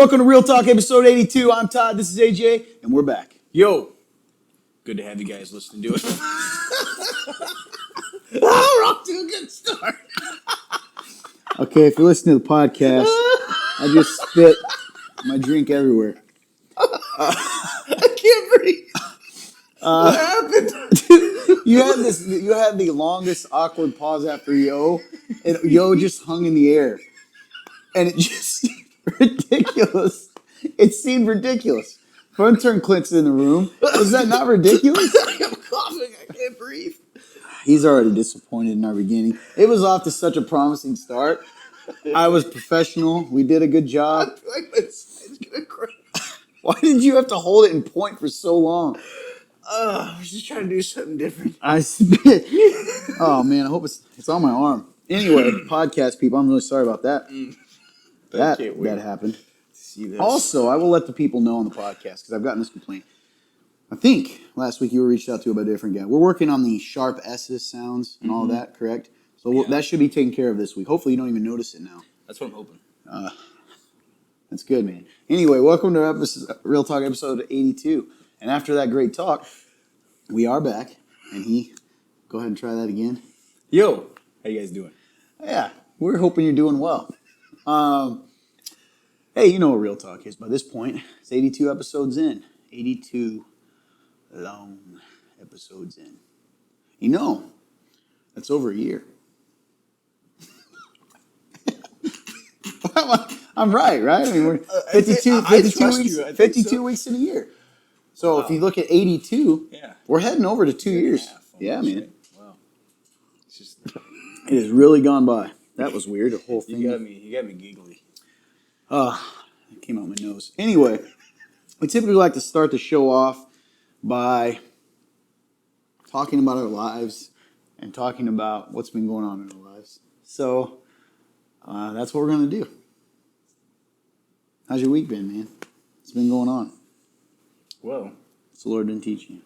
welcome to Real Talk episode 82. I'm Todd, this is AJ, and we're back. Yo, good to have you guys listening to it. We're off to a good start. Okay, if you're listening to the podcast, I just spit my drink everywhere. I can't breathe. What happened? You had the longest awkward pause after Yo, and Yo just hung in the air. And it just seemed ridiculous. It seemed ridiculous. Fun turn Clint's in the room. Was that not ridiculous? I'm coughing. I can't breathe. He's already disappointed in our beginning. It was off to such a promising start. I was professional. We did a good job. I feel like it's gonna cry. Why did you have to hold it in point for so long? I was just trying to do something different. I spit. Oh man, I hope it's on my arm. Anyway, podcast people, I'm really sorry about that. That happened. See this. Also, I will let the people know on the podcast because I've gotten this complaint. I think last week you were reached out to by a different guy. We're working on the sharp S's sounds and all that, correct? So that should be taken care of this week. Hopefully you don't even notice it now. That's what I'm hoping. That's good, man. Anyway, welcome to Real Talk episode 82. And after that great talk, we are back. And go ahead and try that again. Yo, how you guys doing? Yeah, we're hoping you're doing well. Hey, you know what Real Talk is by this point. It's 82 episodes in. 82 long episodes in. You know, that's over a year. I'm right? I mean, we're 52 weeks in a year. So if you look at 82, we're heading over to 2 years. Yeah, man. Wow. It's just... It has really gone by. That was weird, the whole thing. You got me giggly. It came out my nose. Anyway, we typically like to start the show off by talking about our lives and talking about what's been going on in our lives. So that's what we're going to do. How's your week been, man? What's been going on? Well, what's the Lord been teaching you?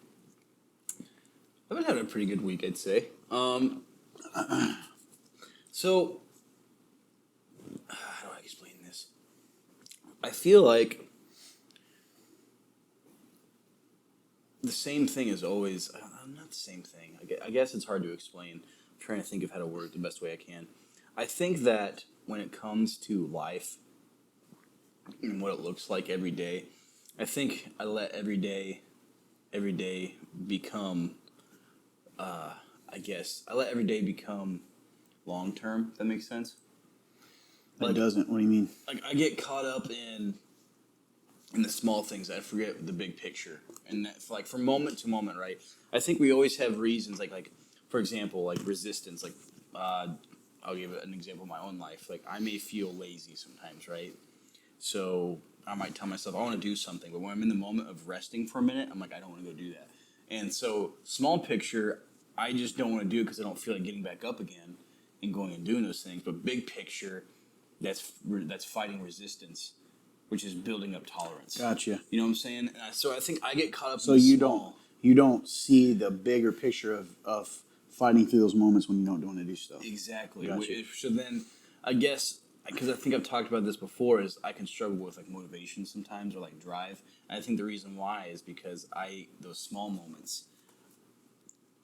I've been having a pretty good week, I'd say. So, how do I explain this? I feel like the same thing is always, not the same thing. I guess it's hard to explain. I'm trying to think of how to word it the best way I can. I think that when it comes to life and what it looks like every day, I think I let every day become, I let every day become long-term, if that makes sense. It doesn't. What do you mean? Like, I get caught up in the small things. I forget the big picture. And that's like from moment to moment, right? I think we always have reasons, like for example, like resistance. Like, I'll give an example of my own life. Like, I may feel lazy sometimes, right? So I might tell myself I want to do something, but when I'm in the moment of resting for a minute, I'm like, I don't want to go do that. And so small picture, I just don't want to do it because I don't feel like getting back up again and going and doing those things. But big picture, that's fighting resistance, which is building up tolerance. Gotcha. You know what I'm saying? So I think I get caught up. So you don't see the bigger picture of fighting through those moments when you don't want to do stuff. Exactly. Gotcha. So then, I guess, because I think I've talked about this before, is I can struggle with like motivation sometimes or like drive. And I think the reason why is because those small moments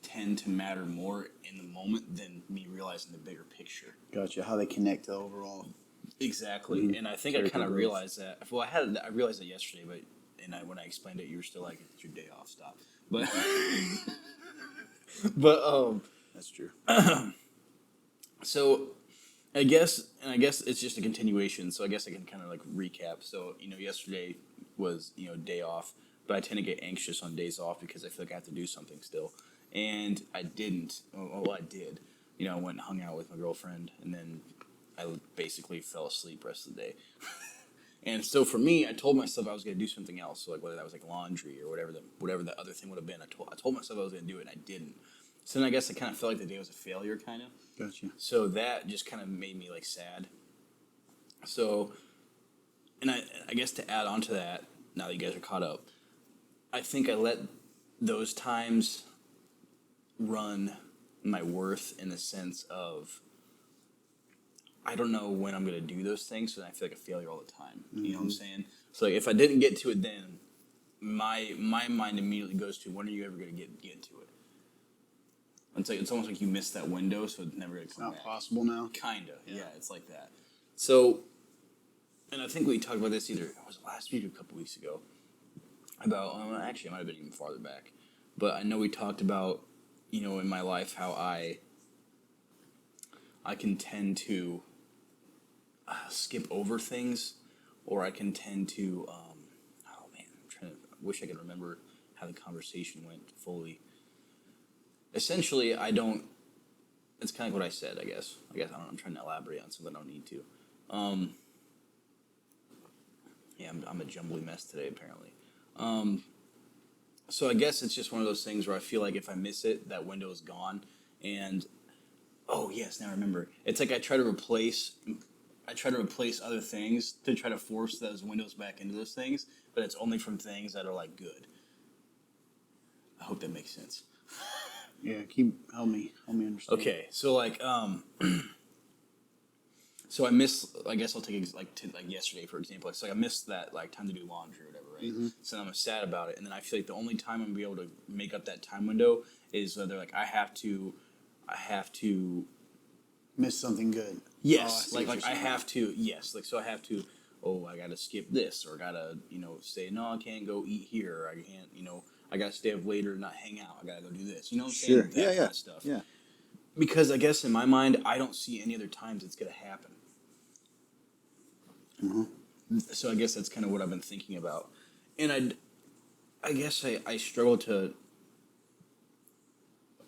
tend to matter more in the moment than me realizing the bigger picture. Gotcha. How they connect to overall. Exactly. Mm-hmm. And I think I kind of realized that. Well, I realized that yesterday, but when I explained it, you were still like, "It's your day off, stop." But that's true. So I guess it's just a continuation. So I guess I can kind of like recap. So yesterday was day off, but I tend to get anxious on days off because I feel like I have to do something still. And I didn't. Well, I did. I went and hung out with my girlfriend, and then I basically fell asleep the rest of the day. And so for me, I told myself I was going to do something else. So like whether that was like laundry or whatever the other thing would have been, I told myself I was going to do it, and I didn't. So then I guess I kind of felt like the day was a failure, kind of. Gotcha. So that just kind of made me like sad. So, and I guess to add on to that, now that you guys are caught up, I think I let those times run my worth in the sense of I don't know when I'm gonna do those things, so I feel like a failure all the time. You know what I'm saying? So like if I didn't get to it then, my mind immediately goes to when are you ever gonna get to it? It's almost like you missed that window, so it's never gonna come Not back. possible now. Kinda, yeah, it's like that. So, and I think we talked about this either it was last week or a couple weeks ago about actually it might have been even farther back, but I know we talked about in my life how I can tend to skip over things, or I can tend to oh man, I wish I could remember how the conversation went fully. Essentially, I don't. It's kind of what I said, I guess. I'm trying to elaborate on something I don't need to. Yeah, I'm a jumbly mess today, apparently. So I guess it's just one of those things where I feel like if I miss it, that window is gone. And oh yes, now I remember. It's like I try to replace other things to try to force those windows back into those things, but it's only from things that are like good. I hope that makes sense. Yeah, help me understand. Okay, so like so I miss. I guess I'll take like yesterday for example. So I missed that like time to do laundry or whatever, right? So I'm sad about it, and then I feel like the only time I'm gonna be able to make up that time window is whether like I have to Miss something good. yes, Oh, I have to yes, like so I have to. Oh, I gotta skip this, or gotta say no, I can't go eat here, or I can't I gotta stay up later and not hang out. I gotta go do this. You know what I'm Sure. saying? That kind of stuff. Yeah. Because I guess in my mind, I don't see any other times it's gonna happen. So I guess that's kind of what I've been thinking about, and I guess I struggle to.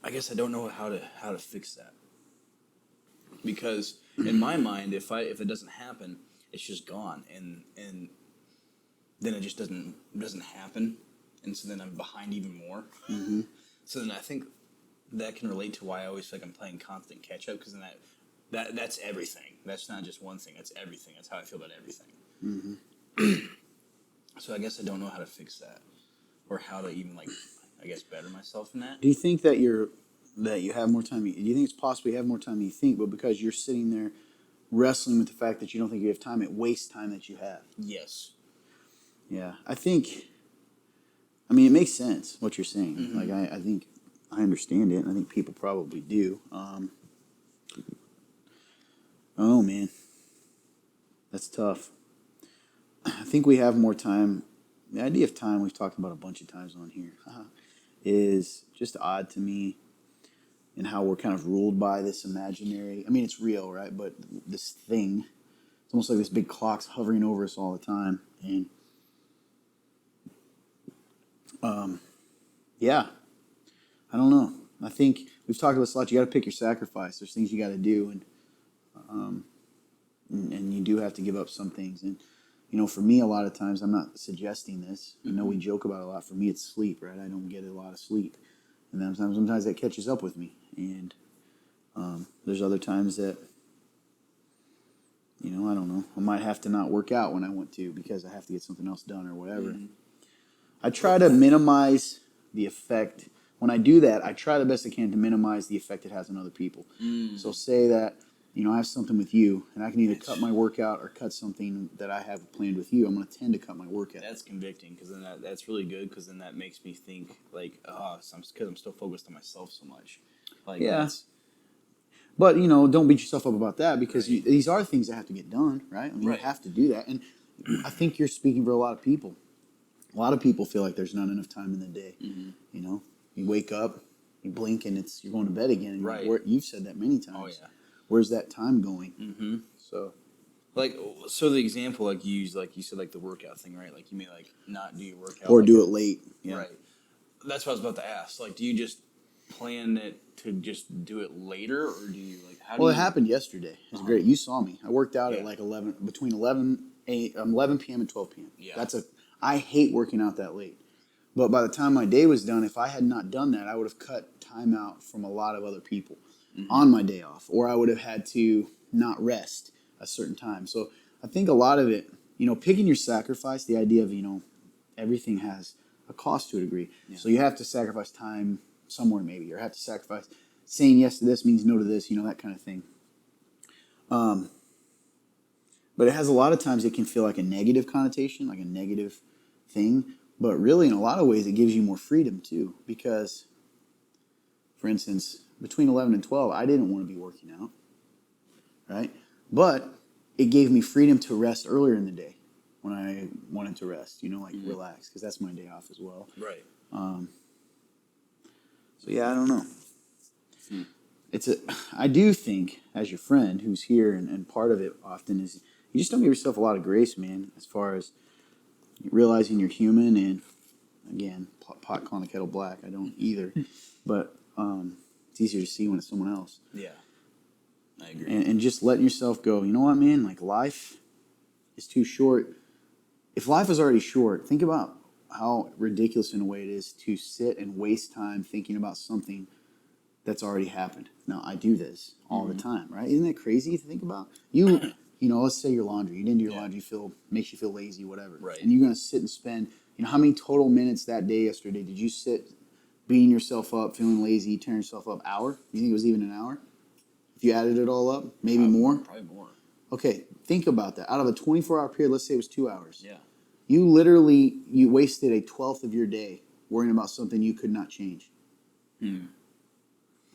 I guess I don't know how to fix that. Because in my mind, if it doesn't happen, it's just gone, and then it just doesn't happen, and so then I'm behind even more. So then I think that can relate to why I always feel like I'm playing constant catch up, because then that's everything. That's not just one thing. That's everything. That's how I feel about everything. So I guess I don't know how to fix that, or how to even I guess better myself in that. Do you think that you have more time? Do you think it's possible you have more time than you think, but because you're sitting there wrestling with the fact that you don't think you have time, it wastes time that you have? Yes. Yeah, I think. I mean, it makes sense what you're saying. Like, I think I understand it, and I think people probably do. Oh man, that's tough. I think we have more time. The idea of time we've talked about a bunch of times on here is just odd to me, and how we're kind of ruled by this imaginary. I mean, it's real, right? But this thing, it's almost like this big clock's hovering over us all the time, and yeah, I don't know. I think we've talked about this a lot. You got to pick your sacrifice. There's things you got to do, and you do have to give up some things. And for me, a lot of times, I'm not suggesting this. I know we joke about it a lot. For me, it's sleep, right? I don't get a lot of sleep, and then sometimes that catches up with me. And there's other times that I don't know. I might have to not work out when I want to because I have to get something else done or whatever. I try to minimize the effect. When I do that, I try the best I can to minimize the effect it has on other people. So say that, I have something with you, and I can either cut my workout or cut something that I have planned with you. I'm going to tend to cut my workout. That's convicting, because then that's really good, because then that makes me think, like, because I'm still focused on myself so much. Like, yeah. But, don't beat yourself up about that, because right. These are things that have to get done, right? I mean, right. You have to do that. And I think you're speaking for a lot of people. A lot of people feel like there's not enough time in the day. You wake up, you blink, and you're going to bed again. And right. You've said that many times. Oh, yeah. Where's that time going? So the example, like you use, like you said, like the workout thing, right? Like you may not do your workout, or do it late. Yeah. Right. That's what I was about to ask. Like, do you just plan it to just do it later, or do you it happened yesterday. It was great. You saw me. I worked out at like 11, between 11 p.m. and 12 p.m. Yeah. I hate working out that late. But by the time my day was done, if I had not done that, I would have cut time out from a lot of other people on my day off, or I would have had to not rest a certain time. So I think a lot of it, picking your sacrifice, the idea of, everything has a cost to a degree. Yeah. So you have to sacrifice time somewhere maybe, or have to sacrifice saying yes to this means no to this, that kind of thing. But it has a lot of times it can feel like a negative connotation, like a negative thing. But really, in a lot of ways, it gives you more freedom too. Because, for instance, between 11 and 12, I didn't want to be working out, right? But it gave me freedom to rest earlier in the day when I wanted to rest, like relax, because that's my day off as well. Right. So yeah, I don't know. I do think, as your friend who's here, and part of it often is you just don't give yourself a lot of grace, man, as far as realizing you're human. And again, pot calling the kettle black, I don't either. But it's easier to see when it's someone else. Yeah, I agree. And just letting yourself go, you know what, man, like life is too short. If life is already short, think about how ridiculous in a way it is to sit and waste time thinking about something that's already happened. Now, I do this all the time, right? Isn't that crazy to think about? Let's say your laundry. You didn't do your laundry, makes you feel lazy, whatever. Right. And you're going to sit and spend, how many total minutes that day yesterday did you sit beating yourself up, feeling lazy, tearing yourself up? Hour? You think it was even an hour? If you added it all up, maybe more? Probably more. Okay, think about that. Out of a 24-hour period, let's say it was 2 hours. Yeah. You wasted a 12th of your day worrying about something you could not change.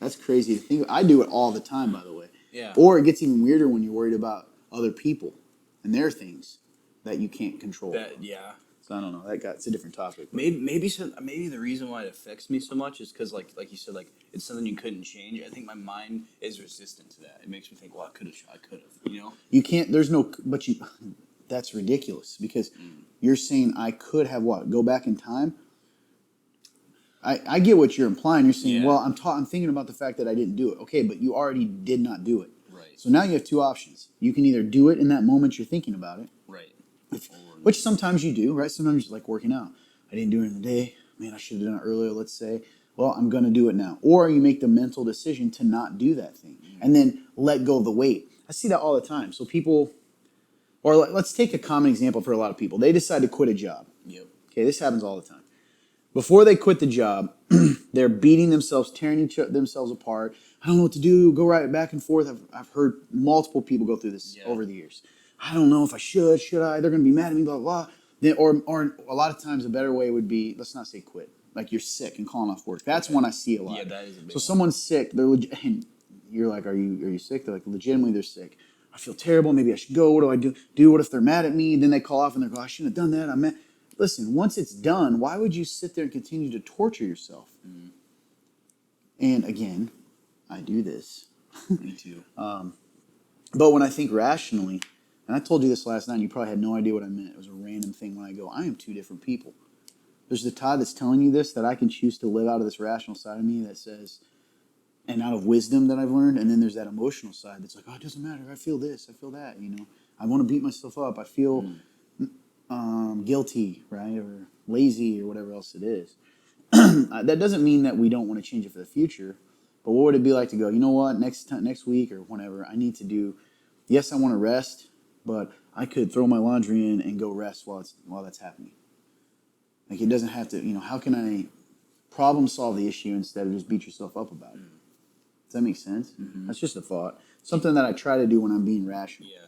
That's crazy to think of. I do it all the time, by the way. Yeah. Or it gets even weirder when you're worried about other people and their things that you can't control. Yeah. So I don't know. It's a different topic. Maybe the reason why it affects me so much is because like you said, like it's something you couldn't change. I think my mind is resistant to that. It makes me think, well, I could have. You can't. That's ridiculous because you're saying I could have what? Go back in time. I get what you're implying. You're saying, well, I'm thinking about the fact that I didn't do it. Okay, but you already did not do it. Right. So now you have two options. You can either do it in that moment you're thinking about it. Right. Which sometimes you do, right? Sometimes you're like working out. I didn't do it in the day. Man, I should have done it earlier, let's say. Well, I'm going to do it now. Or you make the mental decision to not do that thing and then let go of the weight. I see that all the time. So people, or let's take a common example for a lot of people. They decide to quit a job. Yep. Okay, this happens all the time. Before they quit the job, they're beating themselves, tearing themselves apart. I don't know what to do. Go right back and forth. I've heard multiple people go through this over the years. I don't know if I should. Should I? They're going to be mad at me, blah, blah, blah. Then, or a lot of times a better way would be, let's not say quit. Like you're sick and calling off work. That's one I see a lot. Yeah, that is a big So someone's sick. And you're like, are you sick? They're like, legitimately, they're sick. I feel terrible. Maybe I should go. What do I do? What if they're mad at me? Then they call off and they're like, I shouldn't have done that. I'm mad. Listen, once it's done, why would you sit there and continue to torture yourself? Mm-hmm. And again, I do this. Me too. But when I think rationally, and I told you this last night, and you probably had no idea what I meant. It was a random thing when I go, I am two different people. There's the Todd that's telling you this, that I can choose to live out of this rational side of me that says, and out of wisdom that I've learned, and then there's that emotional side that's like, oh, it doesn't matter. I feel this, I feel that, I want to beat myself up. I feel guilty, right, or lazy, or whatever else it is. That doesn't mean that we don't want to change it for the future, but what would it be like to go, you know what, next week or whenever, I need to do, yes, I want to rest, but I could throw my laundry in and go rest while that's happening. Like, it doesn't have to, how can I problem solve the issue instead of just beat yourself up about it? Does that make sense? Mm-hmm. That's just a thought. Something that I try to do when I'm being rational. Yeah.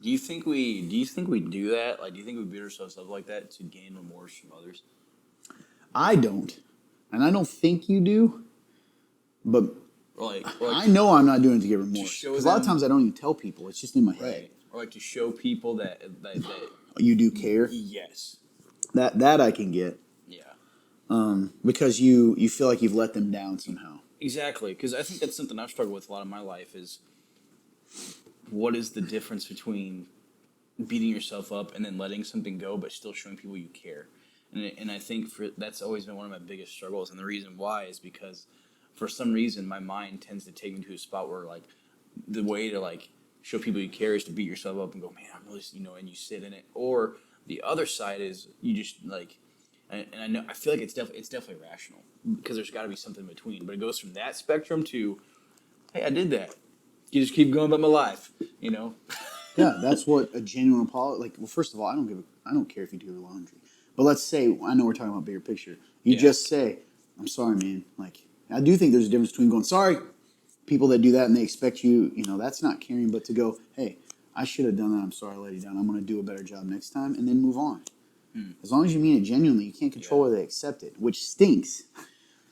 Do you think we do that? Like, do you think we beat ourselves up like that to gain remorse from others? I don't. And I don't think you do. But like I know I'm not doing it to get remorse. Because a lot of times I don't even tell people. It's just in my head. Or like to show people that you do care? Yes. That I can get. Yeah. Because you feel like you've let them down somehow. Exactly. Because I think that's something I've struggled with a lot in my life is what is the difference between beating yourself up and then letting something go but still showing people you care? And I think that's always been one of my biggest struggles. And the reason why is because for some reason my mind tends to take me to a spot where like the way to like show people you care is to beat yourself up and go, man, I'm really, and you sit in it. Or the other side is you just like, and I feel like it's definitely rational because there's got to be something in between. But it goes from that spectrum to, hey, I did that. You just keep going about my life, Yeah, that's what a genuine apology. Like, well, first of all, I don't care if you do your laundry. But let's say, I know we're talking about bigger picture. You just say, I'm sorry, man. Like, I do think there's a difference between going, sorry, people that do that and they expect you, that's not caring, but to go, hey, I should have done that. I'm sorry I let you down. I'm going to do a better job next time, and then move on. As long as you mean it genuinely, you can't control whether they accept it, which stinks.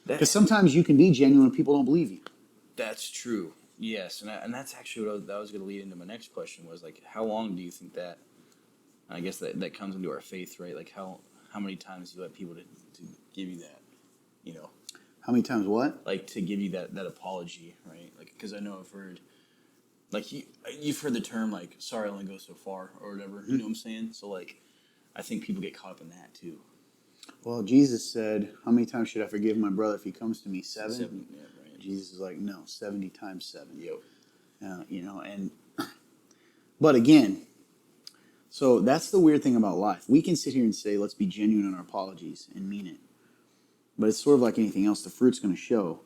Because sometimes you can be genuine and people don't believe you. That's true. Yes, and that's actually what that was going to lead into my next question was like, how long do you think that? I guess that comes into our faith, right? Like how many times do you let people to give you that, you know? How many times what? Like to give you that apology, right? Like because I know I've heard, like you've heard the term like sorry only goes so far or whatever. You know what I'm saying? So like, I think people get caught up in that too. Well, Jesus said, how many times should I forgive my brother if he comes to me? 7? 7, yeah, right. Jesus is like, no, 70 times 7. Yo. You know, but again, so that's the weird thing about life. We can sit here and say, let's be genuine in our apologies and mean it. But it's sort of like anything else. The fruit's going to show.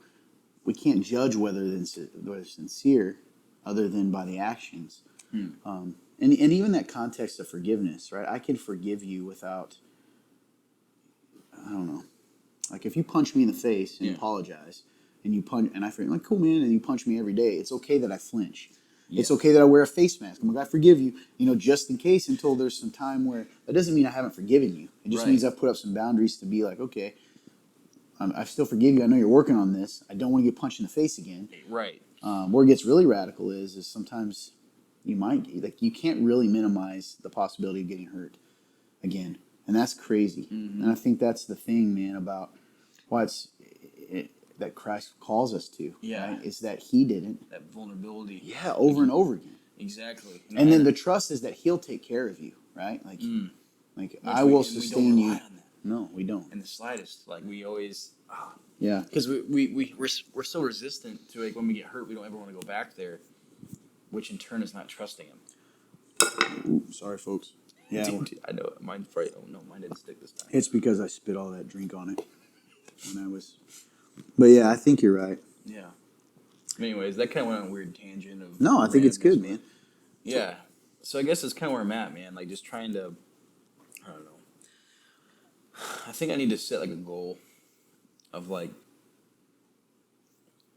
We can't judge whether they're sincere other than by the actions. And even that context of forgiveness, right? I can forgive you without, I don't know. Like if you punch me in the face and apologize, and you punch, and I forget, like, cool, man, and you punch me every day, it's okay that I flinch. Yeah. It's okay that I wear a face mask. I'm like, I forgive you, just in case until there's some time where, that doesn't mean I haven't forgiven you. It just means I've put up some boundaries to be like, okay, I still forgive you. I know you're working on this. I don't want to get punched in the face again. Right. Where it gets really radical is sometimes you you can't really minimize the possibility of getting hurt again. And that's crazy. Mm-hmm. And I think that's the thing, man, about why that Christ calls us to. Yeah. Right? Is that he didn't. That vulnerability. Yeah, over and over again. Exactly. And then the trust is that he'll take care of you, right? I will sustain you. No, we don't. In the slightest. Like we always... Yeah. Because we're so resistant to like when we get hurt, we don't ever want to go back there, which in turn is not trusting him. Ooh, sorry, folks. Yeah, Dude, I know mine. Oh no, mine didn't stick this time. It's because I spit all that drink on it when I was. But yeah, I think you're right. Yeah. Anyways, that kind of went on a weird tangent of. No, I think it's good, man. Yeah. So I guess it's kind of where I'm at, man. Like just trying to. I don't know. I think I need to set like a goal of like.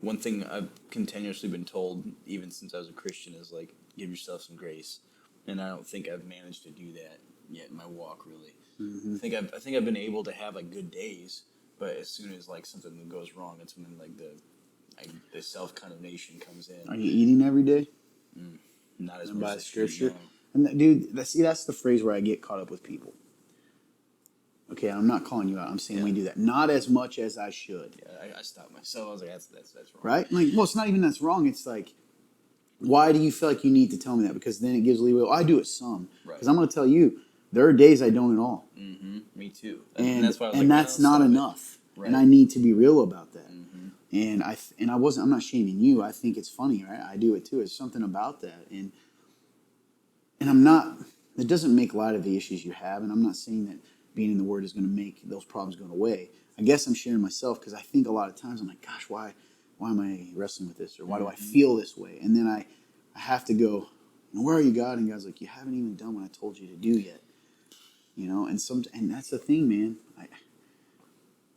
One thing I've continuously been told, even since I was a Christian, is like give yourself some grace. And I don't think I've managed to do that yet in my walk, really. Mm-hmm. I think I've been able to have like good days, but as soon as like something goes wrong, it's when like the self condemnation comes in. Are you eating every day? Not as much by as scripture. No. And dude, that's the phrase where I get caught up with people. Okay, I'm not calling you out. I'm saying we do that. Not as much as I should. Yeah, I stopped myself. I was like, that's wrong. Right? Like, well, it's not even that's wrong. It's like, why do you feel like you need to tell me that? Because then it gives leeway. Well, I do it some. Because I'm going to tell you, there are days I don't at all. Mm-hmm. Me too. And that's why I was that's not enough. Right. And I need to be real about that. Mm-hmm. And I'm not shaming you. I think it's funny, right? I do it too. It's something about that. And I'm not, it doesn't make light of the issues you have. And I'm not saying that being in the Word is going to make those problems go away. I guess I'm sharing myself because I think a lot of times I'm like, gosh, why am I wrestling with this? Or why do I feel this way? And then I have to go, where are you, God? And God's like, you haven't even done what I told you to do yet. And that's the thing, man.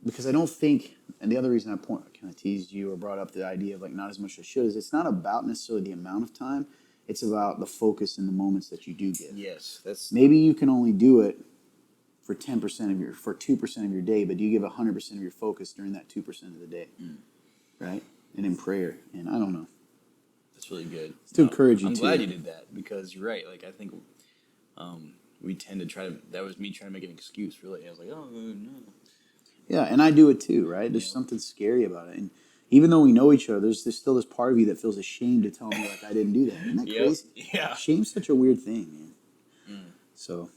Because I don't think, and the other reason I kind of teased you or brought up the idea of like not as much as I should is it's not about necessarily the amount of time. It's about the focus in the moments that you do get. Yes, that's maybe you can only do it for 2% of your day, but do you give 100% of your focus during that 2% of the day, right? And in prayer, and I don't know. That's really good. To encourage you. I'm glad you did that because you're right. Like I think we tend to try to. That was me trying to make an excuse. Really, I was like, oh no. Yeah, and I do it too, right? There's something scary about it, and even though we know each other, there's still this part of you that feels ashamed to tell me like I didn't do that. Isn't that crazy? Yeah. Shame's such a weird thing, man. So.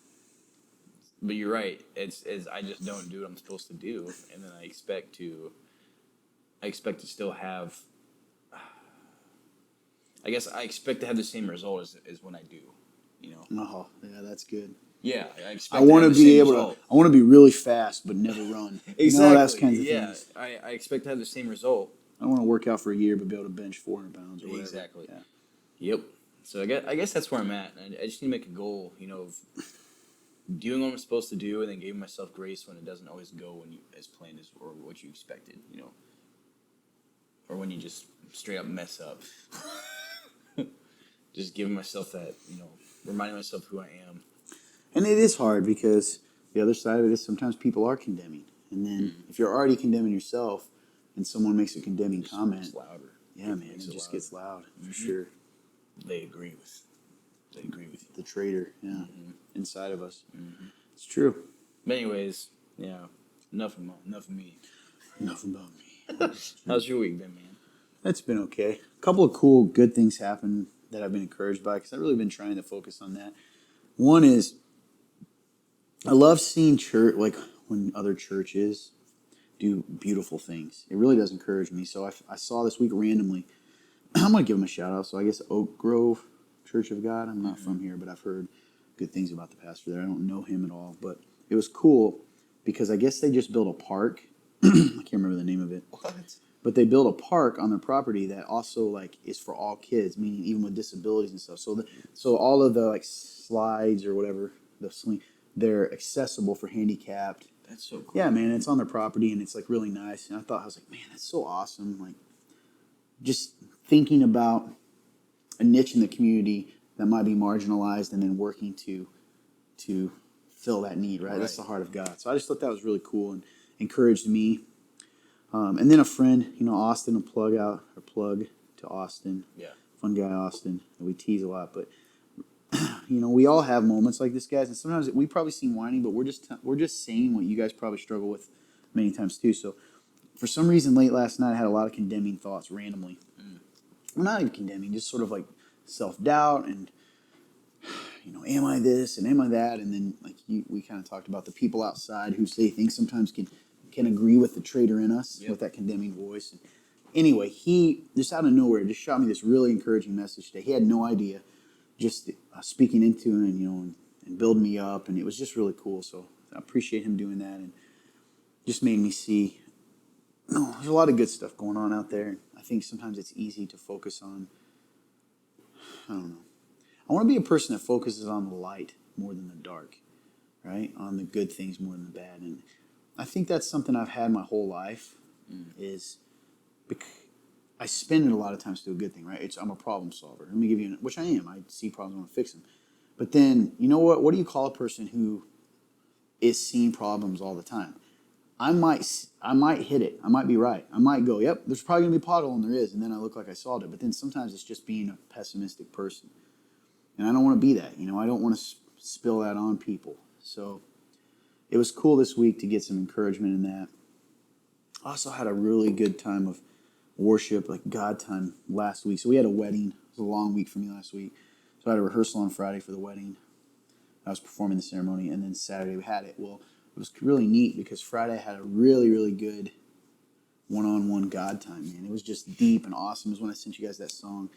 But you're right. It's I just don't do what I'm supposed to do, and then I expect to still have. I guess I expect to have the same result as when I do, Oh, yeah, that's good. Yeah, I expect. I want to be able to. I want to be really fast, but never run. Exactly. That's kinds of things. I expect to have the same result. I want to work out for a year, but be able to bench 400 pounds or whatever. Exactly. Yeah. Yep. So I guess that's where I'm at. I just need to make a goal, of doing what I'm supposed to do, and then giving myself grace when it doesn't always go as planned as or what you expected, or when you just straight up mess up. just giving myself that, reminding myself who I am. And it is hard because the other side of it is sometimes people are condemning. And then if you're already condemning yourself and someone makes a condemning comment, It's louder. yeah, man, it just gets loud for sure. They agree with you. The traitor, inside of us. It's true. But anyways, yeah, enough of me. Enough about me. How's your week been, man? It's been okay. A couple of cool, good things happened that I've been encouraged by because I've really been trying to focus on that. One is I love seeing church, like when other churches do beautiful things. It really does encourage me. So I saw this week randomly. I'm going to give them a shout out. So I guess Oak Grove Church of God. I'm not from here, but I've heard good things about the pastor there. I don't know him at all, but it was cool because I guess they just built a park. I can't remember the name of it. What? But they built a park on their property that also like is for all kids, meaning even with disabilities and stuff. So all of the like slides or whatever, the swing, they're accessible for handicapped. That's so cool. Yeah, man, it's on their property and it's like really nice. And I was like, man, that's so awesome. Like just thinking about a niche in the community that might be marginalized and then working to fill that need, right? That's the heart of God. So I just thought that was really cool and encouraged me. And then a friend, Austin, a plug to Austin. Yeah. Fun guy, Austin. We tease a lot, but we all have moments like this, guys. And sometimes we probably seem whiny, but we're just saying what you guys probably struggle with many times too. So for some reason, late last night, I had a lot of condemning thoughts randomly. Well, not even condemning, just sort of like self-doubt and, am I this and am I that? And then like we kind of talked about the people outside who say things sometimes can agree with the traitor in us with that condemning voice. And anyway, he just out of nowhere just shot me this really encouraging message today. He had no idea, just speaking into it, and building me up, and it was just really cool. So I appreciate him doing that, and just made me see. There's a lot of good stuff going on out there. I think sometimes it's easy to focus on. I don't know. I want to be a person that focuses on the light more than the dark, right? On the good things more than the bad, and I think that's something I've had my whole life. Is I spend it a lot of times to do a good thing, right? I'm a problem solver. Let me give you, which I am. I see problems, I want to fix them. But then, you know what? What do you call a person who is seeing problems all the time? I might hit it. I might be right. I might go, yep, there's probably going to be a pothole, and there is, and then I look like I solved it. But then sometimes it's just being a pessimistic person. And I don't want to be that. I don't want to spill that on people. So it was cool this week to get some encouragement in that. I also had a really good time of worship, like God time last week. So we had a wedding. It was a long week for me last week. So I had a rehearsal on Friday for the wedding. I was performing the ceremony, and then Saturday we had it. Well, it was really neat because Friday I had a really, really good one-on-one God time, man. It was just deep and awesome. It was when I sent you guys that song.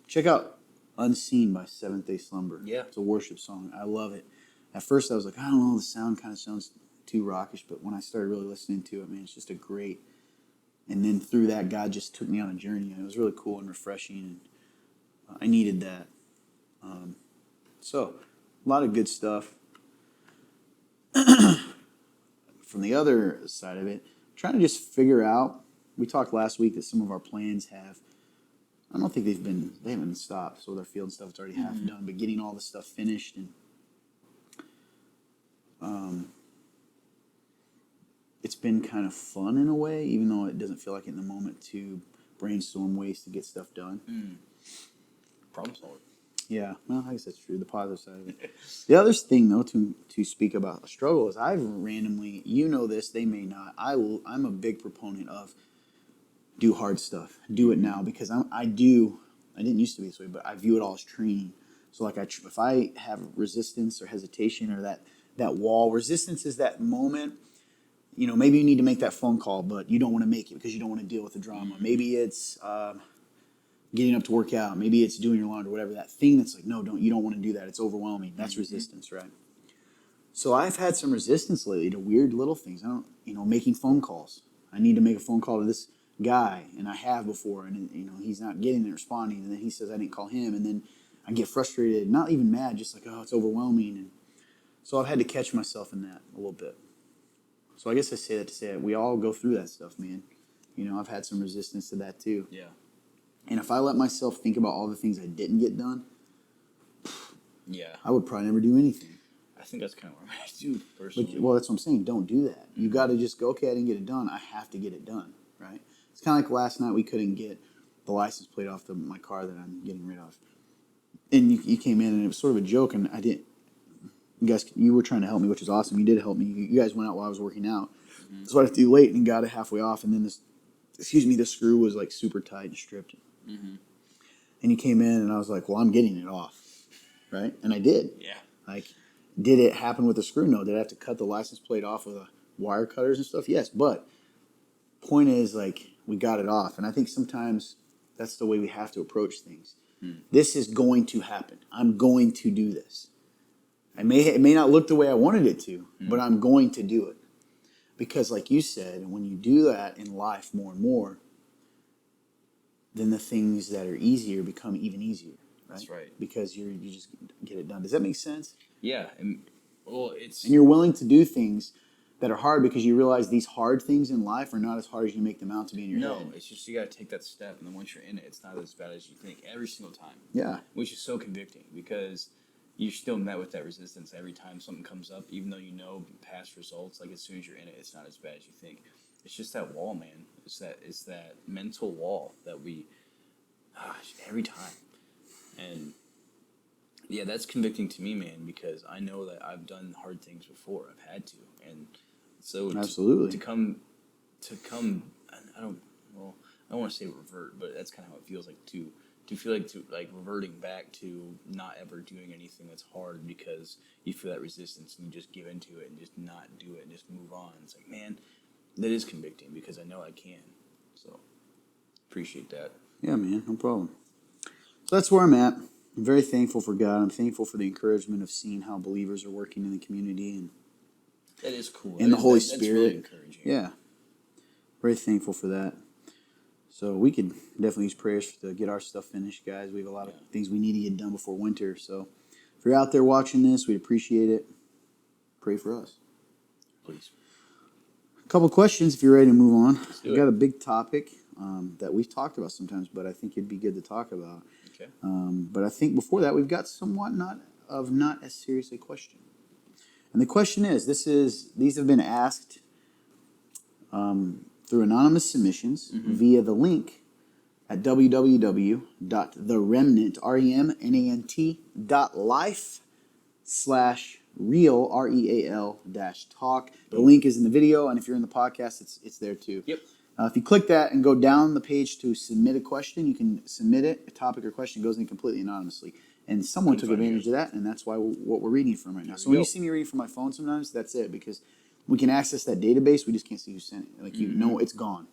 Check out Unseen by Seventh Day Slumber. Yeah. It's a worship song. I love it. At first I was like, I don't know, the sound kind of sounds too rockish, but when I started really listening to it, man, it's just a great. And then through that, God just took me on a journey, and it was really cool and refreshing, and I needed that. So, a lot of good stuff. From the other side of it, trying to just figure out, we talked last week that some of our plans I don't think they haven't been stopped, so with our field and stuff, it's already half done, but getting all the stuff finished, and it's been kind of fun in a way, even though it doesn't feel like it in the moment, to brainstorm ways to get stuff done. Problem solver. Yeah, well, I guess that's true, the positive side of it. The other thing, though, to speak about a struggle is I've randomly, this, they may not, I'm a big proponent of do hard stuff, do it now, because I didn't used to be this way, but I view it all as training. So like if I have resistance or hesitation or that wall, resistance is that moment, maybe you need to make that phone call, but you don't want to make it because you don't want to deal with the drama. Maybe it's getting up to work out. Maybe it's doing your laundry, whatever. That thing that's like, no, you don't want to do that. It's overwhelming. That's resistance, right? So I've had some resistance lately to weird little things. Making phone calls. I need to make a phone call to this guy, and I have before, and he's not getting it, responding, and then he says I didn't call him, and then I get frustrated, not even mad, just like, oh, it's overwhelming. And so I've had to catch myself in that a little bit. So I guess I say that to say that we all go through that stuff, man. I've had some resistance to that too. Yeah. And if I let myself think about all the things I didn't get done, Yeah. I would probably never do anything. I think that's kind of what I'm at too, personally. But, well, that's what I'm saying. Don't do that. You got to just go, okay, I didn't get it done. I have to get it done, right? It's kind of like last night we couldn't get the license plate off my car that I'm getting rid of. And you came in and it was sort of a joke, and I didn't. You were trying to help me, which was awesome. You did help me. You guys went out while I was working out. Mm-hmm. So I had to do late and got it halfway off, and then the screw was like super tight and stripped. Mm-hmm. And you came in, and I was like, well, I'm getting it off, right? And I did. Yeah. Like, did it happen with the screw? No. Did I have to cut the license plate off with wire cutters and stuff? Yes. But point is, like, we got it off, and I think sometimes that's the way we have to approach things. This is going to happen. I'm going to do this. It may not look the way I wanted it to, but I'm going to do it. Because like you said, when you do that in life more and more, then the things that are easier become even easier. Right? That's right. Because you just get it done. Does that make sense? Yeah. And you're willing to do things that are hard because you realize these hard things in life are not as hard as you make them out to be in your head. No, it's just you got to take that step, and then once you're in it, it's not as bad as you think every single time. Yeah. Which is so convicting because you're still met with that resistance every time something comes up, even though you know past results. Like as soon as you're in it, it's not as bad as you think. It's just that wall, man. It's that mental wall that every time. And yeah, that's convicting to me, man, because I know that I've done hard things before. I've had to, and so absolutely to come, I don't want to say revert, but that's kind of how it feels like to feel like reverting back to not ever doing anything that's hard because you feel that resistance and you just give into it and just not do it and just move on. It's like, man, that is convicting because I know I can. So appreciate that. Yeah, man, no problem. So that's where I'm at. I'm very thankful for God. I'm thankful for the encouragement of seeing how believers are working in the community and that is cool. And the Holy Spirit. That's really encouraging. Yeah. Very thankful for that. So we could definitely use prayers to get our stuff finished, guys. We have a lot of things we need to get done before winter. So if you're out there watching this, we'd appreciate it. Pray for us. Please. A couple questions if you're ready to move on. We've got a big topic that we've talked about sometimes, but I think it'd be good to talk about. Okay. But I think before that, we've got somewhat not as serious a question. And the question is, these have been asked through anonymous submissions via the link at www.theremnant.life/real REAL-talk. The link is in the video, and if you're in the podcast, it's there too. Yep. If you click that and go down the page to submit a question, you can submit it. A topic or question goes in completely anonymously. And someone took advantage of that, and that's why what we're reading from right now. So when you see me reading from my phone sometimes, that's it, because we can access that database. We just can't see who sent it. Like, you know it's gone.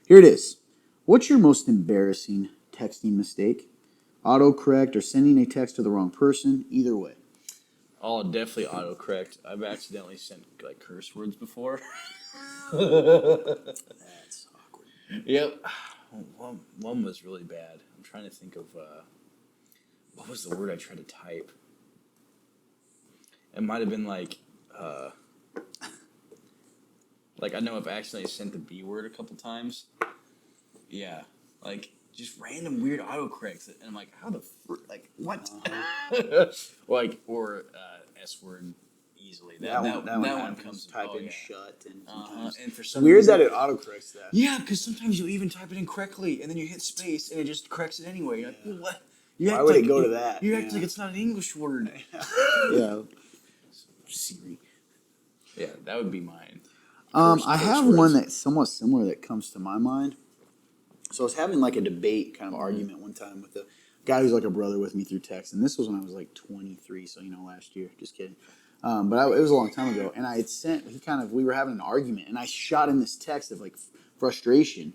Here it is. What's your most embarrassing texting mistake? Autocorrect or sending a text to the wrong person? Either way. Oh, definitely autocorrect. I've accidentally sent like curse words before. That's awkward. Yep. One was really bad. I'm trying to think of what was the word I tried to type. It might have been like I know I've accidentally sent the B word a couple times. Yeah, like just random weird autocorrects, and I'm like, how the what? Or S word easily. That one comes type in shut and sometimes. And for some weird reason, that it autocorrects that. Yeah, because sometimes you even type it in correctly, and then you hit space, and it just corrects it anyway. You're like, what? Why would it go to that? You act like it's not an English word. Yeah. Siri. Yeah, that would be mine. I have one that's somewhat similar that comes to my mind. So I was having like a debate kind of argument one time with a guy who's like a brother with me through text. And this was when I was like 23, so last year. Just kidding. But it was a long time ago. And I had we were having an argument. And I shot in this text of like frustration.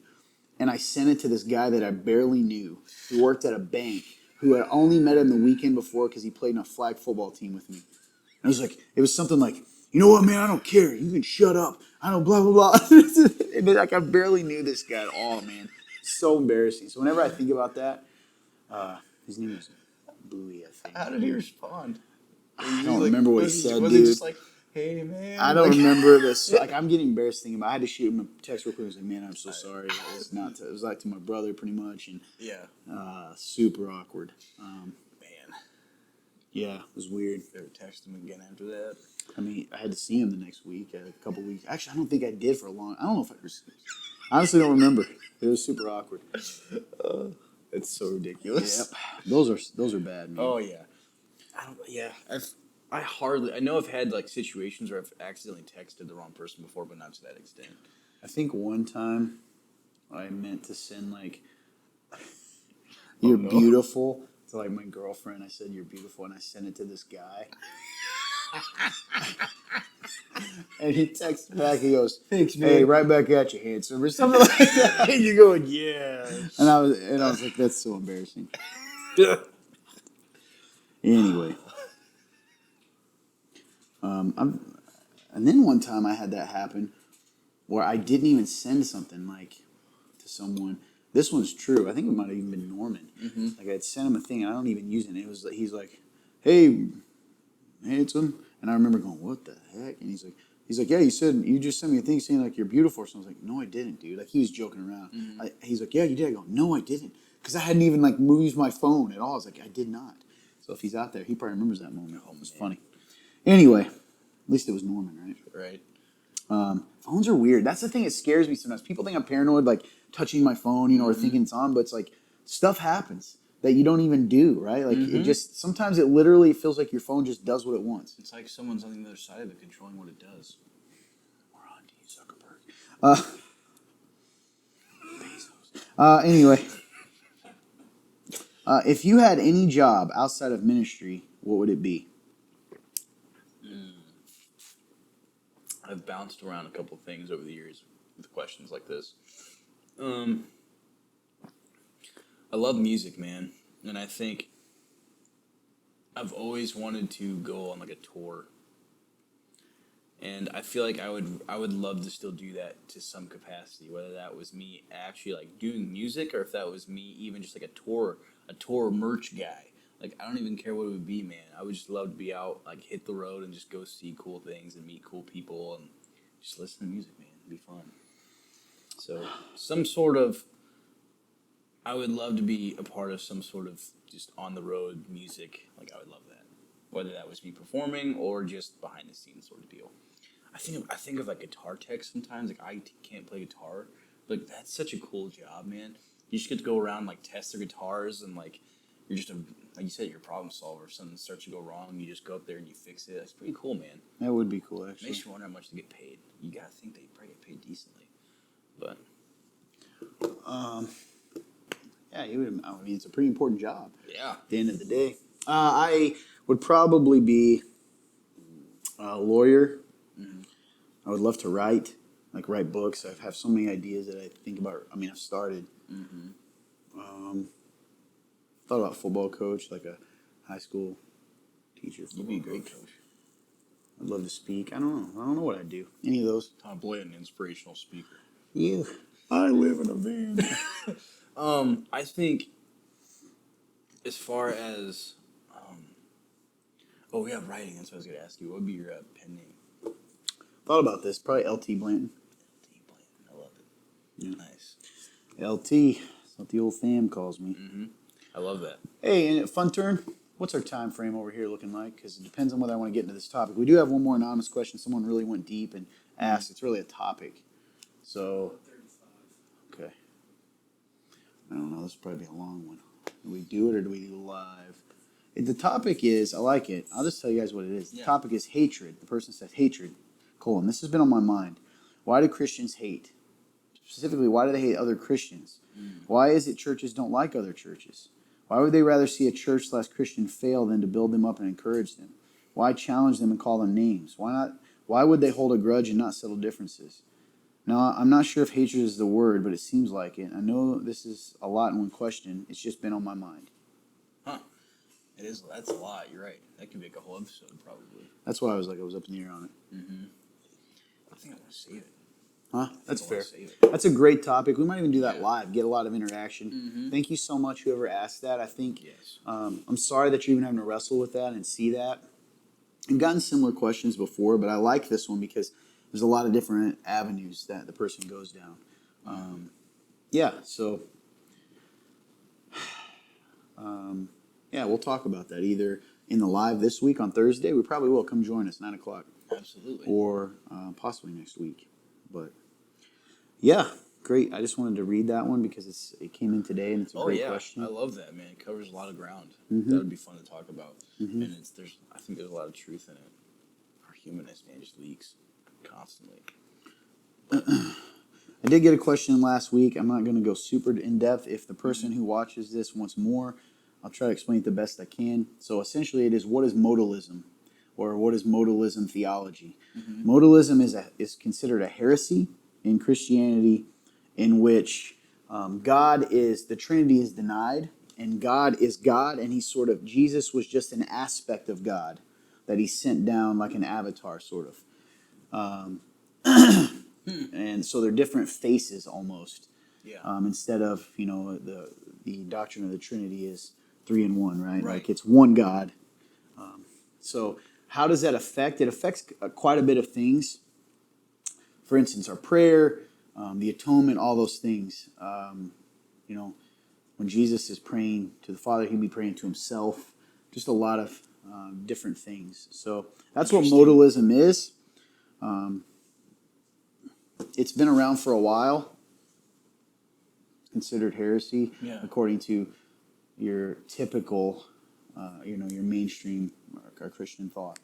And I sent it to this guy that I barely knew who worked at a bank, who had only met him the weekend before because he played in a flag football team with me. And it was something like, you know what, man, I don't care. You can shut up. I don't blah, blah, blah. And like, I barely knew this guy at all, man. So embarrassing. So whenever I think about that, his name was Bluey, I think. How did he respond? I don't remember what he said, dude. Was he just like, Hey, man. I don't remember this. Like, I'm getting embarrassed thinking about it. I had to shoot him a text real quick. I was like, man, I'm so sorry. It was not. It was like to my brother, pretty much, and super awkward. Man. Yeah, it was weird. You ever text him again after that? I mean, I had to see him the next week, a couple weeks. Actually, I don't think I did for a long. I don't know if I was. I honestly don't remember. It was super awkward. It's so ridiculous. Yep, those are bad, man. Oh yeah. I know I've had like situations where I've accidentally texted the wrong person before, but not to that extent. I think one time I meant to send like "You're beautiful" to like my girlfriend. I said "You're beautiful," and I sent it to this guy. And he texts back. He goes, "Thanks, man. Hey, right back at you, handsome," or something like that. And you're going, yeah. And I was like, that's so embarrassing. Anyway, and then one time I had that happen where I didn't even send something like to someone. This one's true. I think it might have even been Norman. Mm-hmm. Like I'd sent him a thing and I don't even use it. And he's like, "Hey, handsome," and I remember going, "What the heck?" And he's like, "Yeah, you just sent me a thing saying like you're beautiful." So I was like, "No, I didn't, dude." Like he was joking around. Mm-hmm. He's like, "Yeah, you did." I go, "No, I didn't," because I hadn't even like moved my phone at all. I was like, "I did not." So if he's out there, he probably remembers that moment. Oh, it was funny. Anyway, at least it was Norman, right? Right. Phones are weird. That's the thing that scares me sometimes. People think I'm paranoid, like touching my phone, or thinking it's on, but it's like stuff happens that you don't even do, right? Like it just sometimes it literally feels like your phone just does what it wants. It's like someone's on the other side of it controlling what it does. We're on to you, Zuckerberg. Bezos. Anyway, if you had any job outside of ministry, what would it be? I've bounced around a couple things over the years with questions like this. I love music, man, and I think I've always wanted to go on like a tour, and I feel like I would love to still do that to some capacity, whether that was me actually like doing music or if that was me even just like a tour merch guy. Like I don't even care what it would be, man. I would just love to be out, like hit the road and just go see cool things and meet cool people and just listen to music, man. It'd be fun. So I would love to be a part of some sort of just on the road music. Like I would love that, whether that was me performing or just behind the scenes sort of deal. I think of like guitar tech sometimes. Like I can't play guitar, but that's such a cool job, man. You just get to go around like test their guitars and like you're just like you said, you're a problem solver. If something starts to go wrong, you just go up there and you fix it. That's pretty cool, man. That would be cool, actually. Makes you wonder how much they get paid. You gotta think they probably get paid decently, but Yeah, you would. I mean, it's a pretty important job. yeah. At the end of the day, I would probably be a lawyer. I would love to write books. I have so many ideas that I think about. I mean, I've started. Thought about football coach, like a high school teacher. You'd be a great coach. I'd love to speak. I don't know. I don't know what I'd do. Any of those. Tom Boyd, an inspirational speaker. You. I live in a van. I think as far as we have writing. That's what I was going to ask you. What would be your pen name? Thought about this. Probably LT Blanton. LT Blanton. I love it. Yeah. Nice. LT. That's what the old fam calls me. I love that. Hey, and fun turn. What's our time frame over here looking like? Because it depends on whether I want to get into this topic. We do have one more anonymous question. Someone really went deep and asked. It's really a topic. So, okay. I don't know. This will probably be a long one. Do we do it or do we do live? The topic is, I like it. I'll just tell you guys what it is. The topic is hatred. The person says hatred, : This has been on my mind. Why do Christians hate? Specifically, why do they hate other Christians? Why is it churches don't like other churches? Why would they rather see a church/Christian fail than to build them up and encourage them? Why challenge them and call them names? Why not? Why would they hold a grudge and not settle differences? Now, I'm not sure if hatred is the word, but it seems like it. I know this is a lot in one question. It's just been on my mind. Huh. It is. That's a lot. You're right. That could make a whole episode, probably. That's why I was up in the air on it. I think I want to save it. Huh? That's fair. That's a great topic. We might even do that live, get a lot of interaction. Thank you so much, whoever asked that. I think I'm sorry that you're even having to wrestle with that and see that. I've gotten similar questions before, but I like this one because there's a lot of different avenues that the person goes down. Yeah, so yeah, we'll talk about that either in the live this week on Thursday. We probably will. Come join us, 9 o'clock. Absolutely. Or possibly next week. But yeah, great. I just wanted to read that one because it came in today and it's a great question. I love that, man. It covers a lot of ground. Mm-hmm. That would be fun to talk about. Mm-hmm. And I think there's a lot of truth in it. Our humanness, man, just leaks constantly. I did get a question last week. I'm not going to go super in depth. If the person who watches this wants more, I'll try to explain it the best I can. So essentially, it is, what is modalism, or what is modalism theology? Mm-hmm. Modalism is considered a heresy in Christianity, in which the Trinity is denied, and God is God, and Jesus was just an aspect of God that he sent down like an avatar, sort of. And so they're different faces almost. Yeah. Instead of, the doctrine of the Trinity is 3 in 1, right? Right. Like it's one God. So how does that affect? It affects quite a bit of things. For instance, our prayer, the atonement, all those things. When Jesus is praying to the Father, he'd be praying to himself. Just a lot of different things. So that's what modalism is. It's been around for a while. It's considered heresy, according to your typical, your mainstream or Christian thought.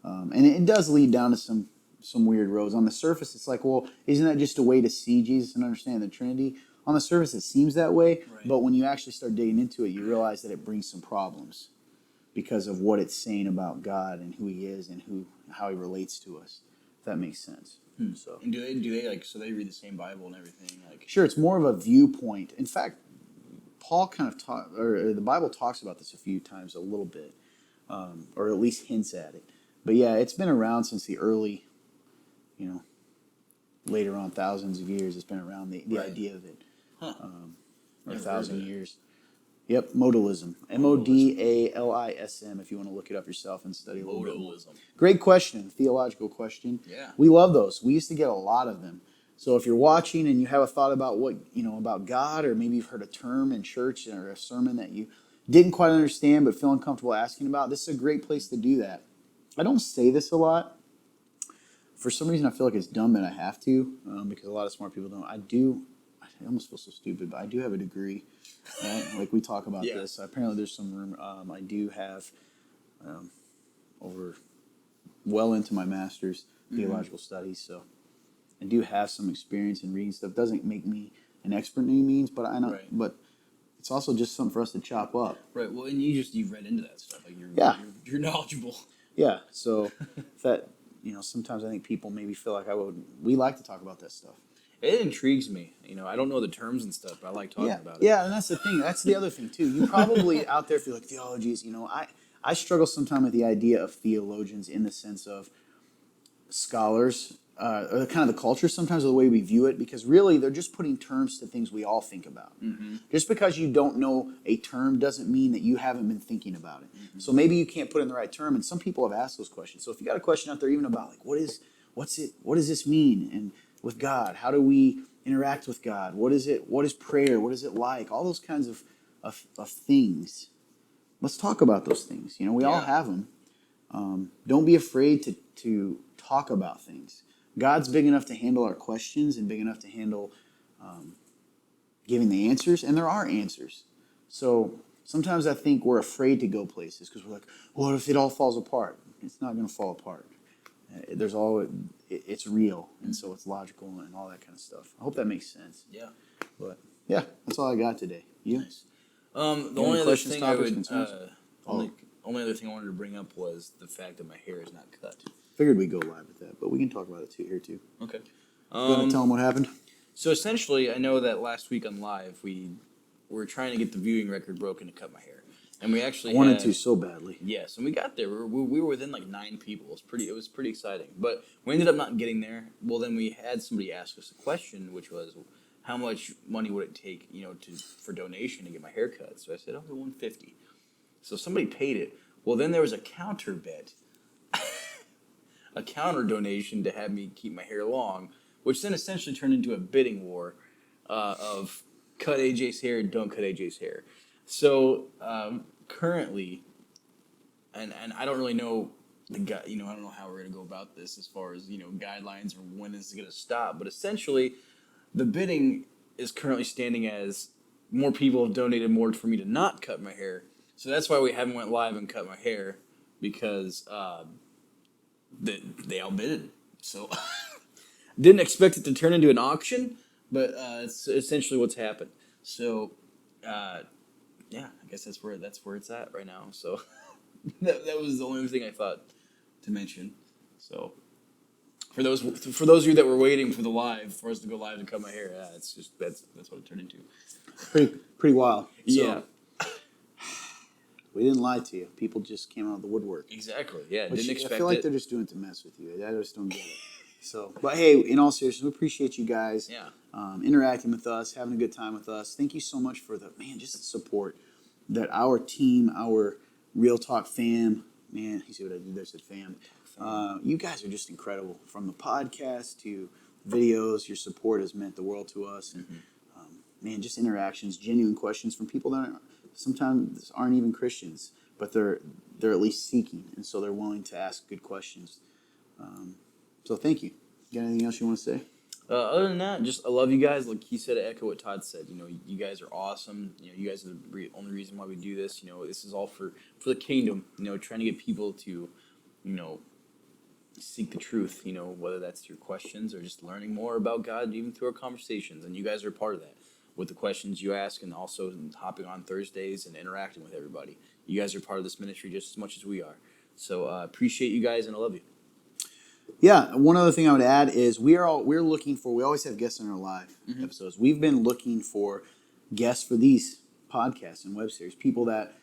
And it does lead down to some weird roads. On the surface, it's like, well, isn't that just a way to see Jesus and understand the Trinity? On the surface, it seems that way, right. But when you actually start digging into it, you realize that it brings some problems because of what it's saying about God and who he is and how he relates to us. If that makes sense. So, and do they so they read the same Bible and everything? Sure, it's more of a viewpoint. In fact, Paul kind of or the Bible talks about this a few times, a little bit, or at least hints at it. But yeah, it's been around since the early, later on, thousands of years. It's been around the right. idea of it, or 1,000 years. Yep, modalism. Modalism, if you want to look it up yourself and study a little bit more. Great question, theological question. Yeah. We love those. We used to get a lot of them. So if you're watching and you have a thought about about God, or maybe you've heard a term in church or a sermon that you didn't quite understand but feel uncomfortable asking about, this is a great place to do that. I don't say this a lot. For some reason, I feel like it's dumb that I have to, because a lot of smart people don't. I almost feel so stupid, but I do have a degree. Right? Like we talk about this. Apparently, there's some room. I do have well into my master's theological studies, so I do have some experience in reading stuff. Doesn't make me an expert in any means, but I know. Right. But it's also just something for us to chop up. Right. Well, and you've read into that stuff. Like you're knowledgeable. Yeah. So that sometimes I think people maybe feel like we like to talk about that stuff. It intrigues me. I don't know the terms and stuff, but I like talking about it. Yeah, and that's the thing. That's the other thing, too. You probably out there feel like theology is, I struggle sometimes with the idea of theologians in the sense of scholars, or kind of the culture sometimes, of the way we view it, because really they're just putting terms to things we all think about. Mm-hmm. Just because you don't know a term doesn't mean that you haven't been thinking about it. Mm-hmm. So maybe you can't put in the right term, and some people have asked those questions. So if you got a question out there even about, like, what does this mean? And with God, how do we interact with God? What is it? What is prayer? What is it like? All those kinds of things. Let's talk about those things. We all have them. Don't be afraid to talk about things. God's big enough to handle our questions and big enough to handle giving the answers, and there are answers. So sometimes I think we're afraid to go places because we're like, what if it all falls apart? It's not going to fall apart. It's real, and so it's logical and all that kind of stuff. I hope that makes sense. Yeah. But yeah, that's all I got today. You? Nice. The only other thing only other thing I wanted to bring up was the fact that my hair is not cut. Figured we'd go live with that, but we can talk about it here too. Okay. Go and tell them what happened. So essentially, I know that last week on live we were trying to get the viewing record broken to cut my hair. And we actually wanted to so badly. Yes, and we got there. We were within like 9 people. It was pretty exciting. But we ended up not getting there. Well, then we had somebody ask us a question, which was, how much money would it take, for donation to get my hair cut? So I said, $150. So somebody paid it. Well, then there was a counter bet a counter donation to have me keep my hair long, which then essentially turned into a bidding war of cut AJ's hair, don't cut AJ's hair. So currently, and I don't really know I don't know how we're gonna go about this as far as guidelines or when this is gonna stop. But essentially, the bidding is currently standing as more people have donated more for me to not cut my hair. So that's why we haven't went live and cut my hair because they outbidded. So didn't expect it to turn into an auction, but it's essentially what's happened. So yeah, I guess that's where it's at right now. So that was the only thing I thought to mention. So for those of you that were waiting for the live for us to go live and cut my hair, yeah, it's just that's what it turned into. Pretty wild. So, Yeah, we didn't lie to you. People just came out of the woodwork. exactly. Yeah, Which didn't expect I feel like it. they're just doing it to mess with you. I just don't get it. So, but hey, in all seriousness, we appreciate you guys Yeah, interacting with us, having a good time with us. Thank you so much for just the support that our team, our Real Talk fam, man, you see what I did there? I said fam. You guys are just incredible. From the podcast to videos, your support has meant the world to us. And man, just interactions, genuine questions from people that sometimes aren't even Christians, but they're at least seeking, and so they're willing to ask good questions. So thank you. Got anything else you want to say? other than that, just I love you guys. Like he said, I echo what Todd said. You guys are awesome. You guys are the only reason why we do this. This is all for the kingdom. Trying to get people to, you know, seek the truth. Whether that's through questions or just learning more about God, even through our conversations. And you guys are part of that with the questions you ask, and also hopping on Thursdays and interacting with everybody. You guys are part of this ministry just as much as we are. So appreciate you guys, and I love you. Yeah, one other thing I would add is we're looking for. We always have guests on our live episodes. We've been looking for guests for these podcasts and web series. People that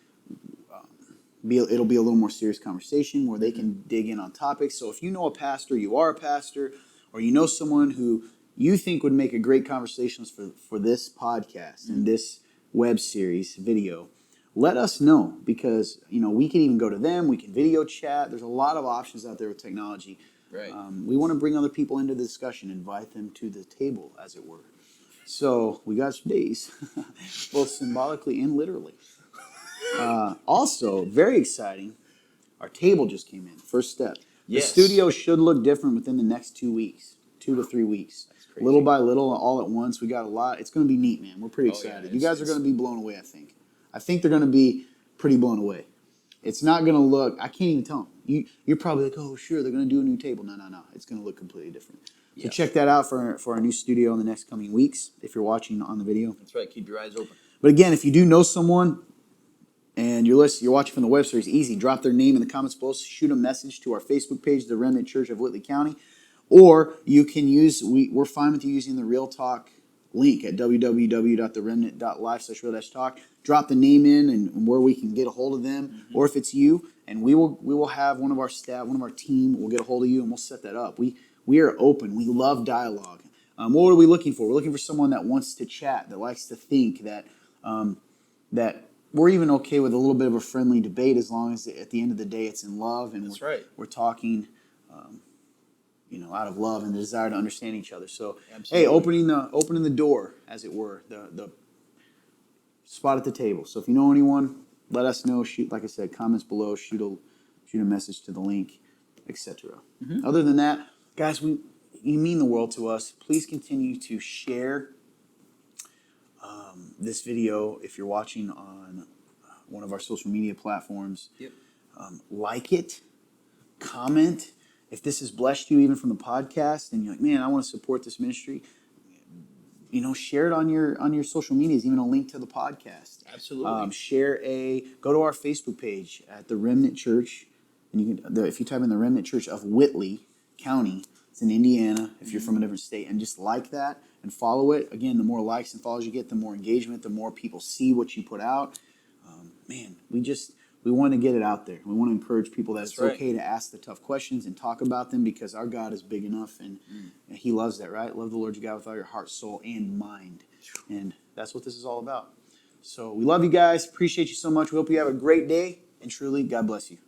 it'll be a little more serious conversation where they can dig in on topics. So if you know a pastor, you are a pastor, or you know someone who you think would make a great conversationalist for this podcast and this web series video, let us know, because we can even go to them. We can video chat. There's a lot of options out there with technology. Right. We want to bring other people into the discussion, invite them to the table, as it were. So we got some days, both symbolically and literally. Also, very exciting, our table just came in. First step. The Yes. studio should look different within the next 2 weeks, 2 to 3 weeks. That's crazy. Little by little, all at once. We got a lot. It's going to be neat, man. We're pretty Oh, yeah, excited. You guys are it's- going to be blown away, I think. I think they're going to be pretty blown away. It's not going to look, I can't even tell them. You're probably like, oh, sure, they're going to do a new table. No. It's going to look completely different. So Yeah. check that out for our new studio in the next coming weeks, if you're watching on the video. That's right. Keep your eyes open. But again, if you do know someone and you're watching from the web series, easy. Drop their name in the comments below. Shoot a message to our Facebook page, The Remnant Church of Whitley County. Or you can we're fine with you using the Real Talk link at www.theremnant.live/real-talk. Drop the name in and where we can get a hold of them. Or if it's you, and we will have one of our staff, one of our team will get a hold of you, and we'll set that up. We are open. We love dialogue. What are we looking for? We're looking for someone that wants to chat, that likes to think, that we're even okay with a little bit of a friendly debate, as long as at the end of the day it's in love, and That's right. we're talking out of love and the desire to understand each other. So Absolutely. hey, opening the door, as it were, the spot at the table. So if you know anyone, let us know. Shoot, like I said, comments below. Shoot a message to the link, etc. Other than that, guys, you mean the world to us. Please continue to share this video if you're watching on one of our social media platforms. Yep. Like it, comment. If this has blessed you, even from the podcast, and you're like, man, I want to support this ministry, share it on your social medias, even a link to the podcast. Absolutely. Go to our Facebook page at The Remnant Church, and you can, if you type in The Remnant Church of Whitley County, it's in Indiana, if you're from a different state, and just like that and follow it. Again, the more likes and follows you get, the more engagement, the more people see what you put out. We want to get it out there. We want to encourage people that it's okay to ask the tough questions and talk about them, because our God is big enough, and He loves that, right? Love the Lord your God with all your heart, soul, and mind. And that's what this is all about. So we love you guys. Appreciate you so much. We hope you have a great day. And truly, God bless you.